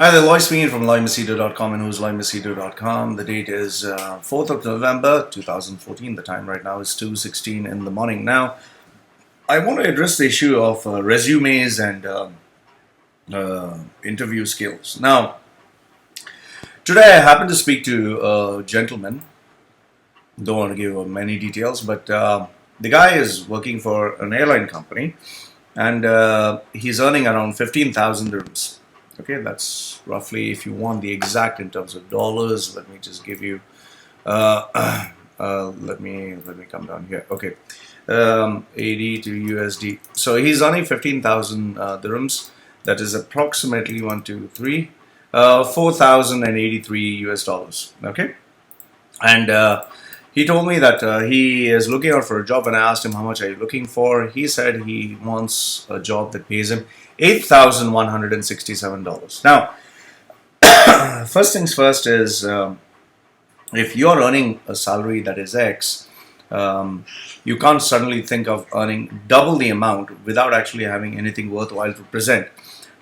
Hi there, Loy speaking from loymachedo.com and whoisloymachedo.com. The date is 4th of November 2014. The time right now is 2:16 in the morning. Now, I want to address the issue of resumes and interview skills. Now, today I happened to speak to a gentleman. Don't want to give many details, but the guy is working for an airline company and he's earning around 15,000 dirhams. Okay, that's roughly, if you want the exact in terms of dollars, let me just give you, let me come down here. Okay, 80 to USD. So he's earning 15,000 dirhams. That is approximately 4,083 US dollars. Okay, and he told me that he is looking out for a job. When I asked him how much are you looking for, he said he wants a job that pays him $8,167. Now, first things first is if you're earning a salary that is X, you can't suddenly think of earning double the amount without actually having anything worthwhile to present.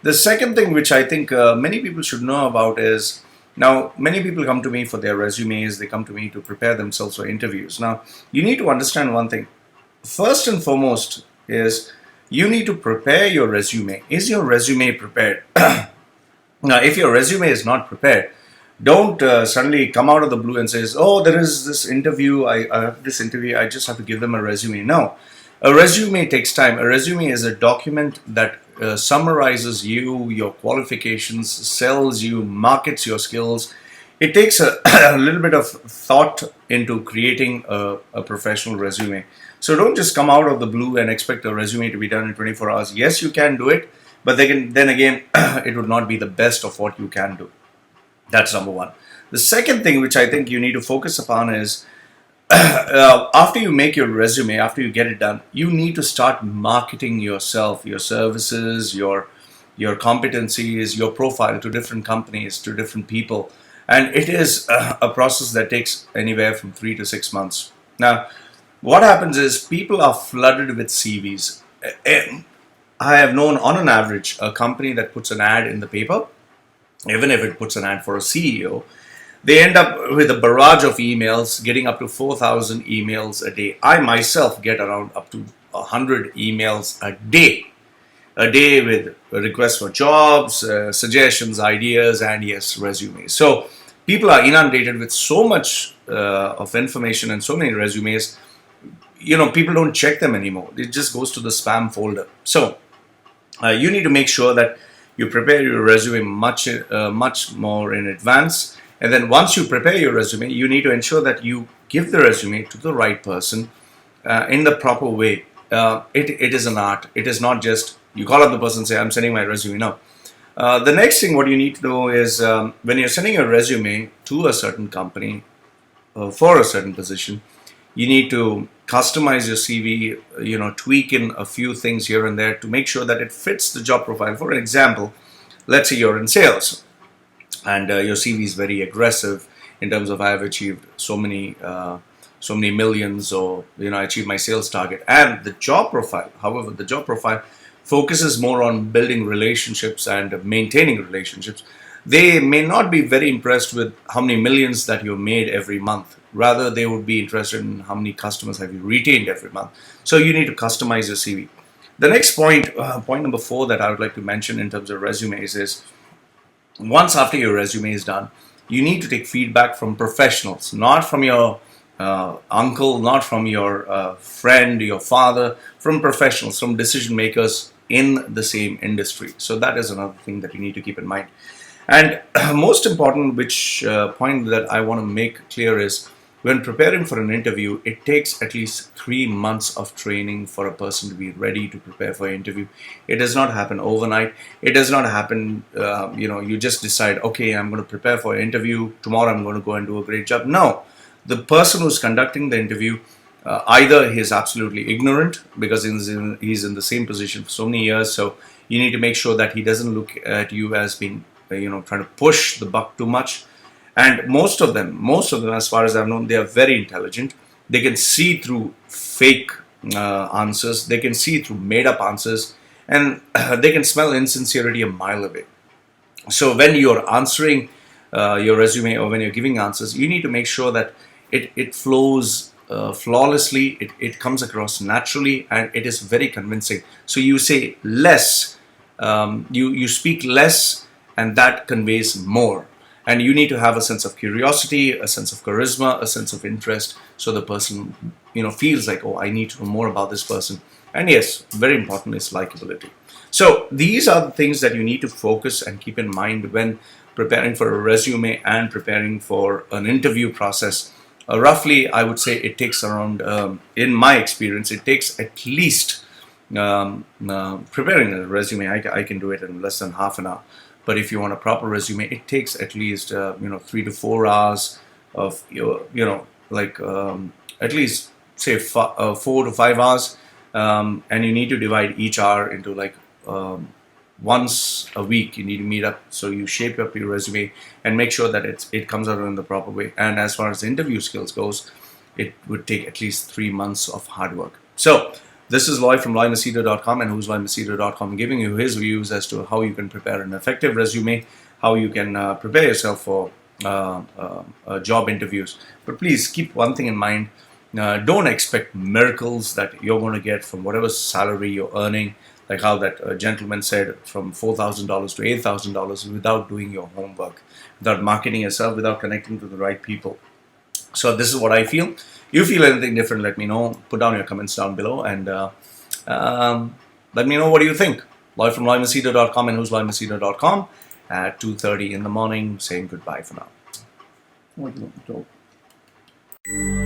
The second thing which I think many people should know about is, now many people come to me for their resumes, they come to me to prepare themselves for interviews. Now, you need to understand one thing. First and foremost is you need to prepare your resume. Is your resume prepared? Now, if your resume is not prepared, don't suddenly come out of the blue and says, oh, there is this interview, I have this interview, I just have to give them a resume. No, a resume takes time. A resume is a document that summarizes you, your qualifications, sells you, markets your skills. It takes a little bit of thought into creating a professional resume. So don't just come out of the blue and expect a resume to be done in 24 hours. Yes, you can do it, but then again, it would not be the best of what you can do. That's number one. The second thing which I think you need to focus upon is after you make your resume, after you get it done, you need to start marketing yourself, your services, your competencies, your profile to different companies, to different people. And it is a process that takes anywhere from 3 to 6 months. Now, what happens is people are flooded with CVs. I have known on an average a company that puts an ad in the paper, even if it puts an ad for a CEO, they end up with a barrage of emails, getting up to 4,000 emails a day. I myself get around up to 100 emails a day with requests for jobs, suggestions, ideas, and yes, resumes. So people are inundated with so much of information and so many resumes. You know, people don't check them anymore. It just goes to the spam folder. So you need to make sure that you prepare your resume much more in advance. And then once you prepare your resume, you need to ensure that you give the resume to the right person in the proper way. It is an art. It is not just you call up the person and say, I'm sending my resume. No. The next thing what you need to do is when you're sending a resume to a certain company for a certain position, you need to customize your CV, tweak in a few things here and there to make sure that it fits the job profile. For example, let's say you're in sales and your CV is very aggressive in terms of I have achieved so many millions, or I achieved my sales target. And the job profile, however, the job profile focuses more on building relationships and maintaining relationships. They may not be very impressed with how many millions that you made every month. Rather, they would be interested in how many customers have you retained every month. So you need to customize your CV. The next point number 4 that I would like to mention in terms of resumes is, once after your resume is done, you need to take feedback from professionals, not from your uncle, not from your friend, your father, from professionals, from decision makers in the same industry. So that is another thing that you need to keep in mind. And most important, which point that I want to make clear is, when preparing for an interview, it takes at least 3 months of training for a person to be ready to prepare for an interview. It does not happen overnight. It does not happen, you just decide, okay, I'm going to prepare for an interview. Tomorrow I'm going to go and do a great job. No, the person who's conducting the interview, either he's absolutely ignorant because he's in the same position for so many years. So you need to make sure that he doesn't look at you as being, trying to push the buck too much. And most of them, as far as I've known, they are very intelligent. They can see through fake answers. They can see through made-up answers. And they can smell insincerity a mile away. So when you're answering your resume, or when you're giving answers, you need to make sure that it flows flawlessly, it comes across naturally, and it is very convincing. So you say less, you speak less, and that conveys more. And you need to have a sense of curiosity, a sense of charisma, a sense of interest, so the person, feels like, oh, I need to know more about this person. And yes, very important is likability. So these are the things that you need to focus and keep in mind when preparing for a resume and preparing for an interview process. Roughly, I would say it takes around, in my experience, it takes at least, preparing a resume, I can do it in less than half an hour. But if you want a proper resume, it takes at least 3 to 4 hours of at least say 4 to 5 hours, and you need to divide each hour into once a week. You need to meet up, so you shape up your resume and make sure that it comes out in the proper way. And as far as the interview skills goes, it would take at least 3 months of hard work. So this is Loy from loymachedo.com and whoisloymachedo.com, giving you his views as to how you can prepare an effective resume, how you can prepare yourself for job interviews. But please keep one thing in mind. Don't expect miracles that you're going to get from whatever salary you're earning, like how that gentleman said, from $4,000 to $8,000, without doing your homework, without marketing yourself, without connecting to the right people. So this is what I feel. You feel anything different, let me know. Put down your comments down below, and let me know what do you think. Loy from loymachedo.com and whoisloymachedo.com at 2:30 in the morning, saying goodbye for now.